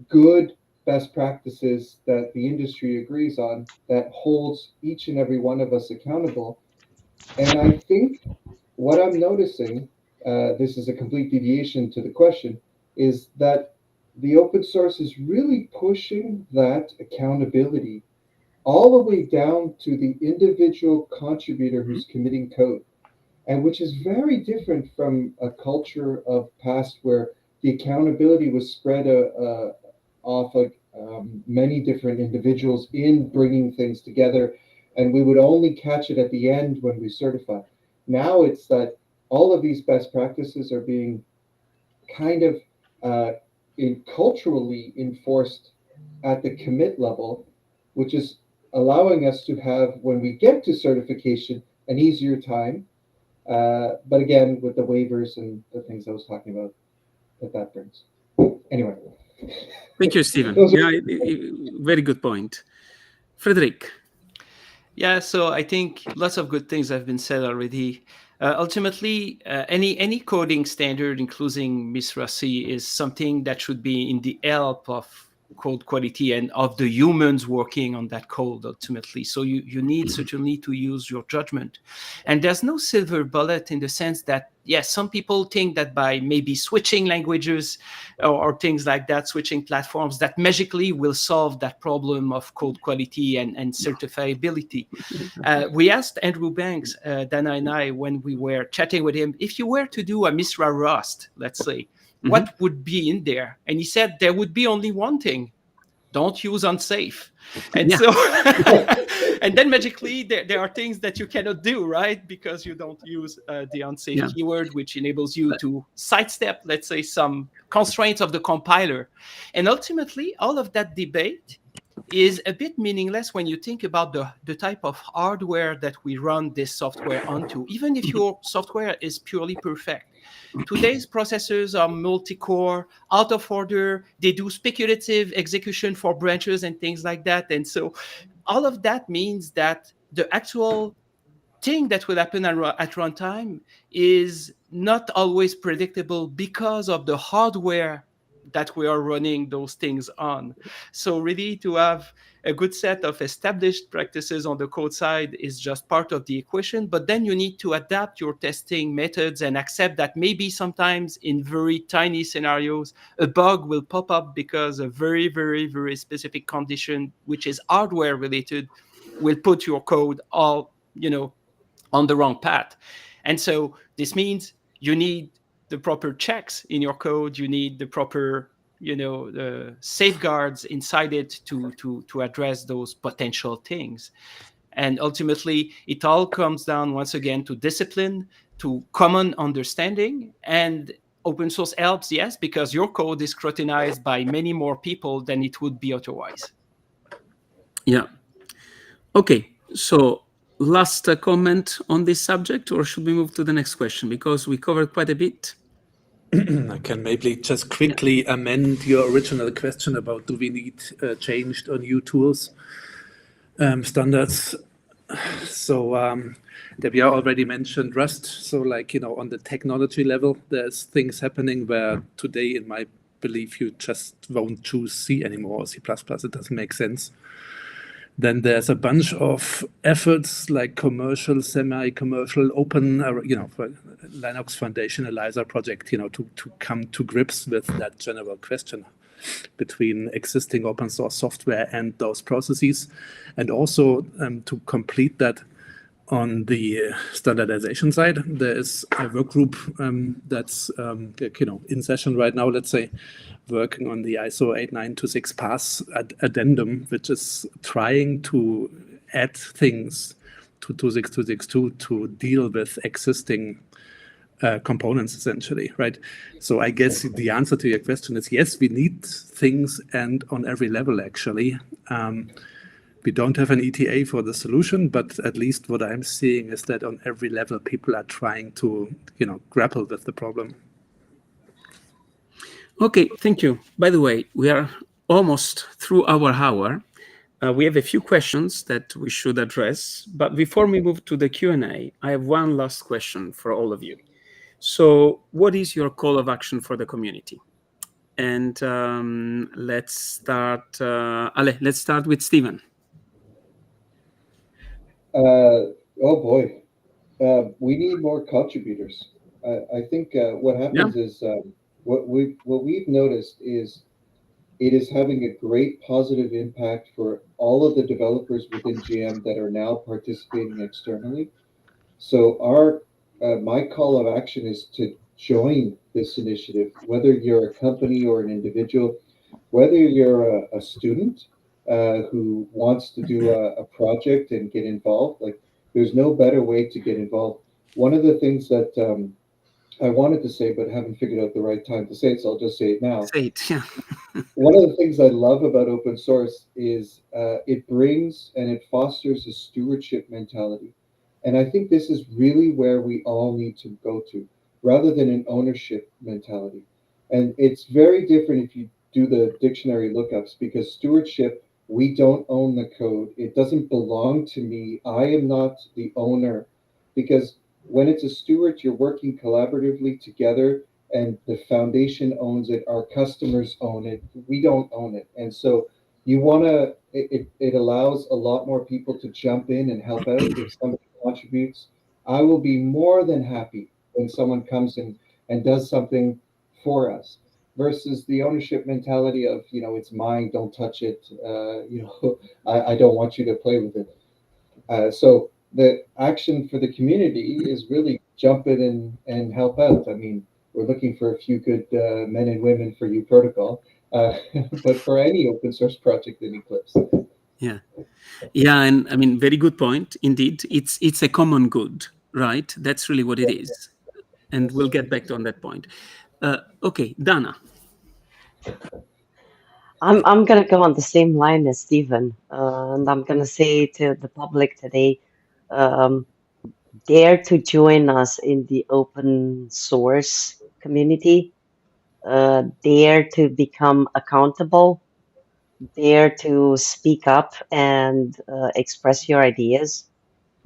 good best practices that the industry agrees on, that holds each and every one of us accountable. And I think what I'm noticing, this is a complete deviation to the question, is that the open source is really pushing that accountability all the way down to the individual contributor who's committing code, and which is very different from a culture of past where the accountability was spread off of many different individuals in bringing things together, and we would only catch it at the end when we certify. Now it's that all of these best practices are being kind of culturally enforced at the commit level, which is allowing us to have, when we get to certification, an easier time. But again, with the waivers and the things I was talking about, that brings. Anyway. Thank you, Stephen. Yeah, very good point. Frédéric. Yeah, so I think lots of good things have been said already. Ultimately, any coding standard, including MISRA C, is something that should be in the help of code quality and of the humans working on that code ultimately. So you need certainly to use your judgment. And there's no silver bullet in the sense that, yes, some people think that by maybe switching languages or things like that, switching platforms, that magically will solve that problem of code quality and certifiability. We asked Andrew Banks, Dana and I, when we were chatting with him, if you were to do a MISRA Rust, let's say, what would be in there? And he said there would be only one thing: don't use unsafe. And so, and then magically there are things that you cannot do, right? Because you don't use the unsafe keyword, which enables you to sidestep, let's say, some constraints of the compiler. And ultimately, all of that debate is a bit meaningless when you think about the type of hardware that we run this software onto, even if your software is purely perfect. Today's processors are multi-core, out of order. They do speculative execution for branches and things like that. And so all of that means that the actual thing that will happen at runtime is not always predictable because of the hardware that we are running those things on. So really to have a good set of established practices on the code side is just part of the equation, but then you need to adapt your testing methods and accept that maybe sometimes in very tiny scenarios, a bug will pop up because a very, very, very specific condition, which is hardware related, will put your code all, on the wrong path. And so this means you need the proper checks in your code. You need the proper, safeguards inside it to address those potential things. And ultimately, it all comes down once again to discipline, to common understanding, and open source helps, yes, because your code is scrutinized by many more people than it would be otherwise. Yeah. Okay. So last comment on this subject, or should we move to the next question? Because we covered quite a bit. I can maybe just quickly amend your original question about do we need changed or new tools, standards. So Desbiens already mentioned Rust. So on the technology level, there's things happening where today, in my belief, you just won't choose C anymore or C++. It doesn't make sense. Then there's a bunch of efforts like commercial, semi-commercial, open, for Linux Foundation, ELISA project, to come to grips with that general question between existing open source software and those processes. And also to complete that on the standardization side, there is a work group that's in session right now, let's say, working on the ISO 8926 pass addendum, which is trying to add things to 26262 to deal with existing components, essentially, right? So I guess the answer to your question is yes, we need things, and on every level, actually. We don't have an ETA for the solution, but at least what I'm seeing is that on every level, people are trying to, grapple with the problem. Okay, thank you. By the way, we are almost through our hour. We have a few questions that we should address, but before we move to the Q&A, I have one last question for all of you. So what is your call of action for the community? And let's start with Stephen. Oh boy, we need more contributors. I think what happens is what we've noticed is it is having a great positive impact for all of the developers within GM that are now participating externally. So my call of action is to join this initiative, whether you're a company or an individual, whether you're a student who wants to do a project and get involved. Like, there's no better way to get involved. One of the things that I wanted to say, but haven't figured out the right time to say it, so I'll just say it now. Say it, yeah. One of the things I love about open source is it brings and it fosters a stewardship mentality. And I think this is really where we all need to go to, rather than an ownership mentality. And it's very different if you do the dictionary lookups, because stewardship, we don't own the code. It doesn't belong to me. I am not the owner, because when it's a steward, you're working collaboratively together, and the foundation owns it. Our customers own it. We don't own it. And so you want to, it allows a lot more people to jump in and help out. If somebody contributes, I will be more than happy when someone comes in and does something for us, versus the ownership mentality of, it's mine, don't touch it. I don't want you to play with it. So the action for the community is really jump in and help out. I mean, we're looking for a few good men and women for uProtocol, but for any open source project in Eclipse. Yeah, and I mean, very good point. Indeed, it's a common good, right? That's really what it is. And we'll get back on that point. Okay, Dana. I'm gonna go on the same line as Stephen, and I'm gonna say to the public today, dare to join us in the open source community. Dare to become accountable. Dare to speak up and express your ideas.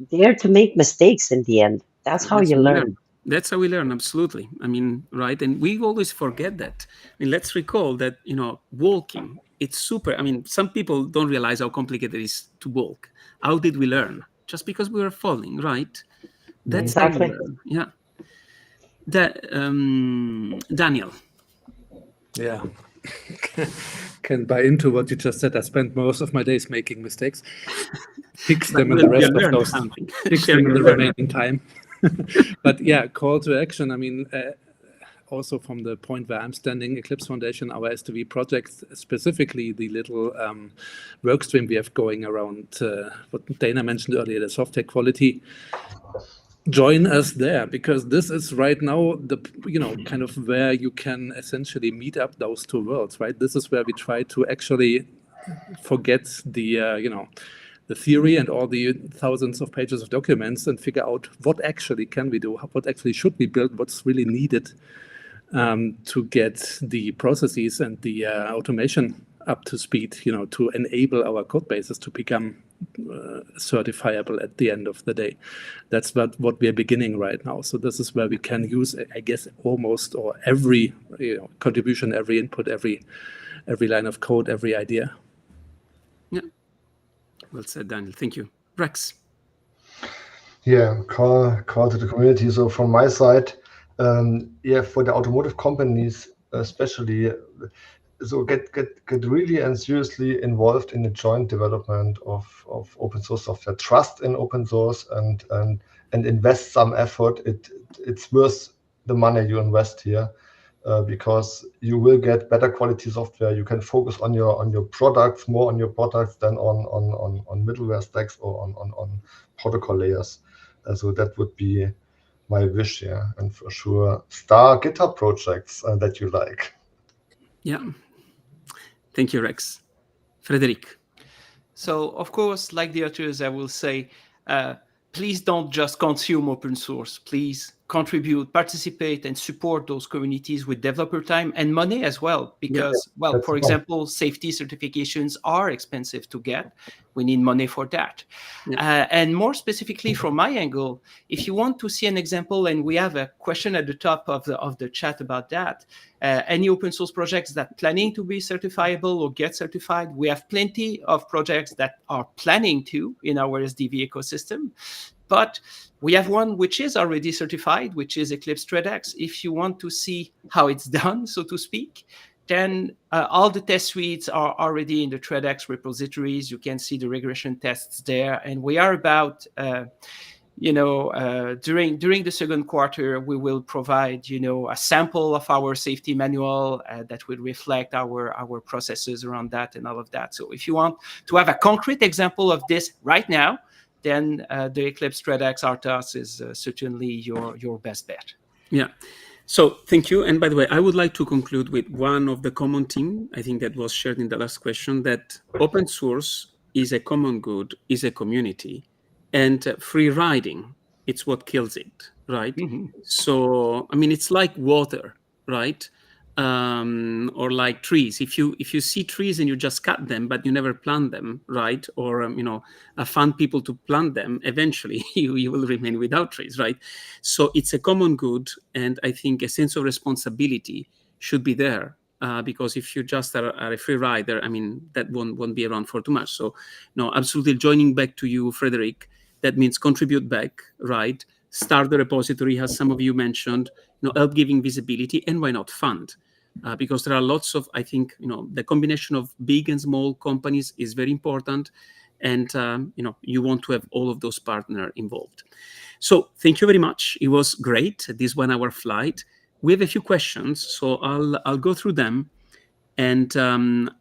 dare to make mistakes in the end. That's how you learn. That's how we learn, absolutely. I mean, right? And we always forget that. I mean, let's recall that, walking, it's super. I mean, some people don't realize how complicated it is to walk. How did we learn? Just because we were falling, right? That's how we Exactly. learn. Yeah. Daniel. Yeah. Can buy into what you just said. I spent most of my days making mistakes. Fix them in the rest of those. Fix them in the remaining time. But yeah, call to action. I mean, also from the point where I'm standing, Eclipse Foundation, our SDV project, specifically the little work stream we have going around what Dana mentioned earlier, the software quality. Join us there, because this is right now the kind of where you can essentially meet up those two worlds, right? This is where we try to actually forget the the theory and all the thousands of pages of documents and figure out what actually can we do, what actually should we build, what's really needed to get the processes and the automation up to speed, to enable our code bases to become certifiable at the end of the day. That's what we are beginning right now. So this is where we can use, I guess, almost or every contribution, every input, every line of code, every idea. Yeah. Well said, Daniel. Thank you. Rex. Yeah, call to the community. So from my side, for the automotive companies especially, so get really and seriously involved in the joint development of open source software. Trust in open source and invest some effort. It's worth the money you invest here, because you will get better quality software. You can focus on your products, more on your products than on middleware stacks or on protocol layers. So that would be my wish, and for sure, star GitHub projects that you like. Yeah. Thank you, Rex. Frédéric. So, of course, like the others, I will say, please don't just consume open source. Please contribute, participate, and support those communities with developer time and money as well. Because, for example, safety certifications are expensive to get. We need money for that. Yeah. And more specifically, from my angle, if you want to see an example, and we have a question at the top of the chat about that, any open source projects that planning to be certifiable or get certified, we have plenty of projects that are planning to in our SDV ecosystem. But we have one which is already certified, which is Eclipse ThreadX. If you want to see how it's done, so to speak, then all the test suites are already in the ThreadX repositories. You can see the regression tests there. And we are about, during the second quarter, we will provide, a sample of our safety manual that will reflect our processes around that and all of that. So if you want to have a concrete example of this right now, then the Eclipse ThreadX RTOS is certainly your best bet. Yeah. So thank you. And by the way, I would like to conclude with one of the common theme, I think that was shared in the last question, that open source is a common good, is a community, and free riding, it's what kills it, right? Mm-hmm. So, I mean, it's like water, right? Or like trees. If you see trees and you just cut them, but you never plant them, right? Or fund people to plant them, eventually you will remain without trees, right? So it's a common good, and I think a sense of responsibility should be there. Because if you just are a free rider, I mean, that won't be around for too much. So, no, absolutely joining back to you, Frédéric. That means contribute back, right? Start the repository, as some of you mentioned. Help giving visibility, and why not fund? Because there are lots of, I think, the combination of big and small companies is very important, and you want to have all of those partners involved. So thank you very much. It was great, this 1 hour flight. We have a few questions, so I'll go through them, and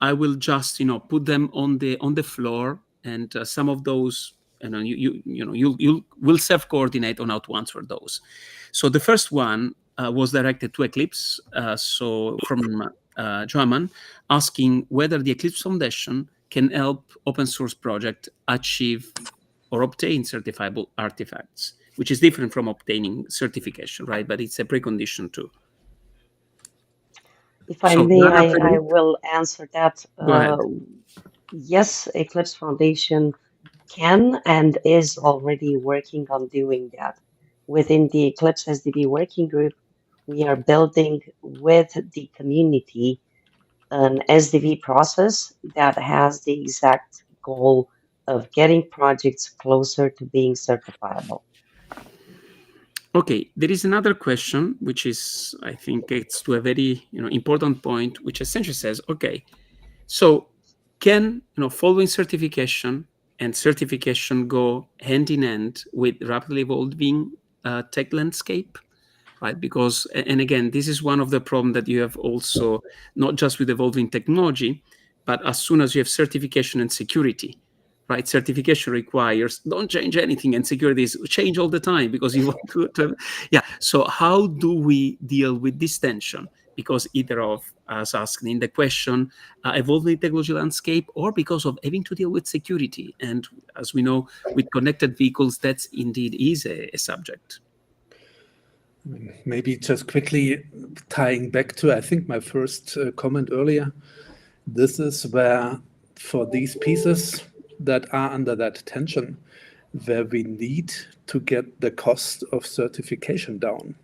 I will just put them on the floor, and some of those you will self-coordinate on how to answer those. So the first one was directed to Eclipse, so from Joaman, asking whether the Eclipse Foundation can help open source project achieve or obtain certifiable artifacts, which is different from obtaining certification, right? But it's a precondition too. If I may, I will answer that. Go ahead. Yes, Eclipse Foundation can and is already working on doing that. Within the Eclipse SDB working group, we are building with the community an SDV process that has the exact goal of getting projects closer to being certifiable. Okay, there is another question, which is, I think it's to a very important point, which essentially says, okay, so can following certification and certification go hand in hand with rapidly evolving tech landscape? Right, because, and again, this is one of the problems that you have also, not just with evolving technology, but as soon as you have certification and security, right? Certification requires don't change anything, and security is change all the time because you want to yeah. So how do we deal with this tension? Because either of us asking the question, evolving technology landscape, or because of having to deal with security, and as we know, with connected vehicles, that's indeed is a subject. Maybe just quickly tying back to, I think, my first comment earlier. This is where, for these pieces that are under that tension, where we need to get the cost of certification down,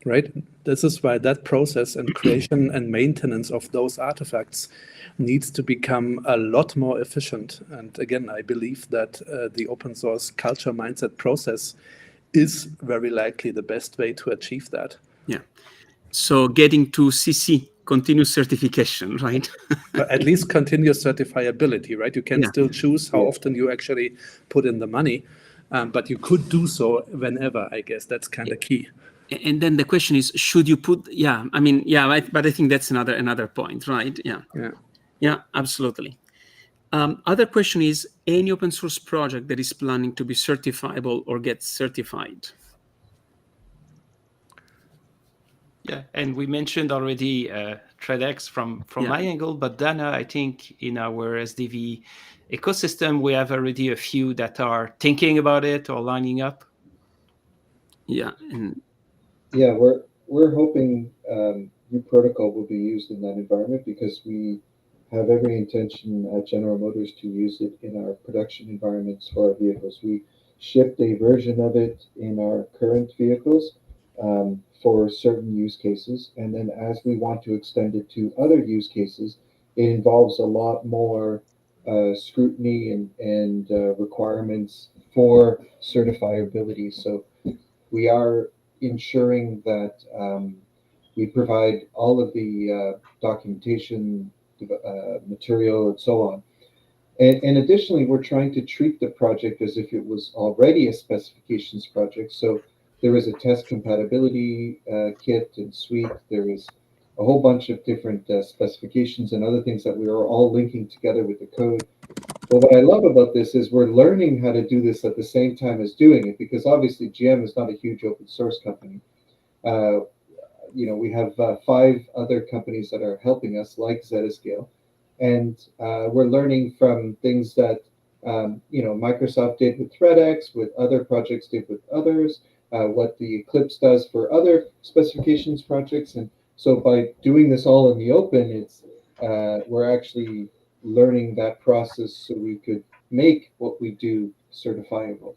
right? This is why that process and creation and maintenance of those artifacts needs to become a lot more efficient. And again, I believe that the open source culture mindset process is very likely the best way to achieve that. Yeah. So getting to CC, continuous certification, right? At least continuous certifiability, right? You can still choose how often you actually put in the money, but you could do so whenever, I guess. That's kind of key. And then the question is, should you put, but I think that's another point, right? Yeah, absolutely. Other question is, any open source project that is planning to be certifiable or get certified? Yeah, and we mentioned already ThreadX from my angle, but Dana, I think in our SDV ecosystem, we have already a few that are thinking about it or lining up. Yeah, we're hoping new protocol will be used in that environment because we have every intention at General Motors to use it in our production environments for our vehicles. We shipped a version of it in our current vehicles for certain use cases, and then as we want to extend it to other use cases, it involves a lot more scrutiny and requirements for certifiability. So we are ensuring that we provide all of the documentation, material, and so on. And additionally, we're trying to treat the project as if it was already a specifications project. So there is a test compatibility kit and suite. There is a whole bunch of different specifications and other things that we are all linking together with the code. Well, what I love about this is we're learning how to do this at the same time as doing it, because obviously GM is not a huge open source company. We have 5 other companies that are helping us, like ZettaScale, and we're learning from things that Microsoft did with ThreadX, with other projects did with others, what the Eclipse does for other specifications projects, and so by doing this all in the open, it's we're actually learning that process so we could make what we do certifiable.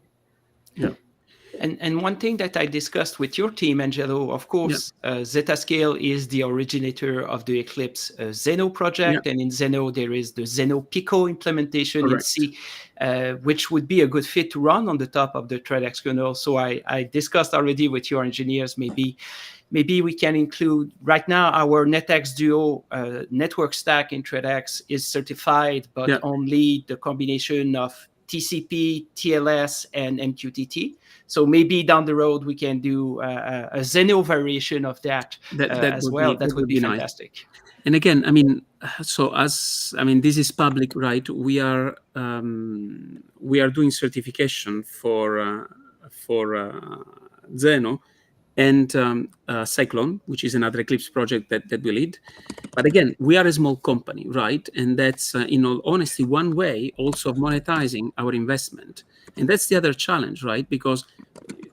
Yeah. And one thing that I discussed with your team, Angelo, of course, ZettaScale is the originator of the Eclipse Zeno project. And in Zeno, there is the Zeno Pico implementation in C, which would be a good fit to run on the top of the ThreadX kernel. So I discussed already with your engineers, maybe we can include, right now, our NetX Duo network stack in ThreadX is certified, but only the combination of TCP, TLS, and MQTT. So maybe down the road we can do a Zeno variation of that as well. That would be fantastic. Nice. And again, this is public, right? We are doing certification for Zeno and Cyclone, which is another Eclipse project that we lead. But again, we are a small company, right? And that's, in all honesty, one way also of monetizing our investment. And that's the other challenge, right? Because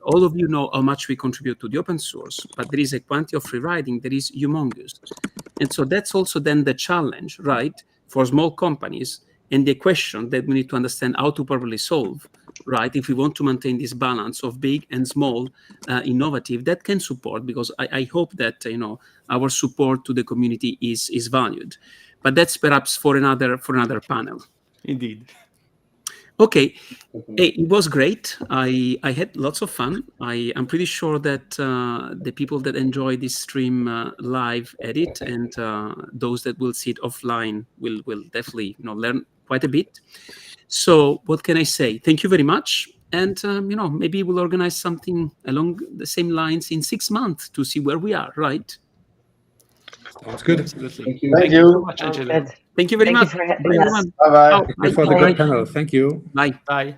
all of you know how much we contribute to the open source, but there is a quantity of free riding that is humongous. And so that's also then the challenge, right, for small companies, and the question that we need to understand how to properly solve, right? If we want to maintain this balance of big and small, innovative, that can support, because I hope that, our support to the community is valued. But that's perhaps for another panel. Indeed. Okay. Hey, it was great. I had lots of fun. I'm pretty sure that the people that enjoy this stream live edit, and those that will see it offline will definitely learn quite a bit. So what can I say? Thank you very much. And maybe we'll organize something along the same lines in 6 months to see where we are, right? Sounds good. Absolutely. Thank you. Thank you so much, Sounds Angelo. good. Thank you very Thank you much. for having Bye, us. everyone. Bye bye. Oh, Thanks for the Bye. great panel. Thank you. Bye. Bye.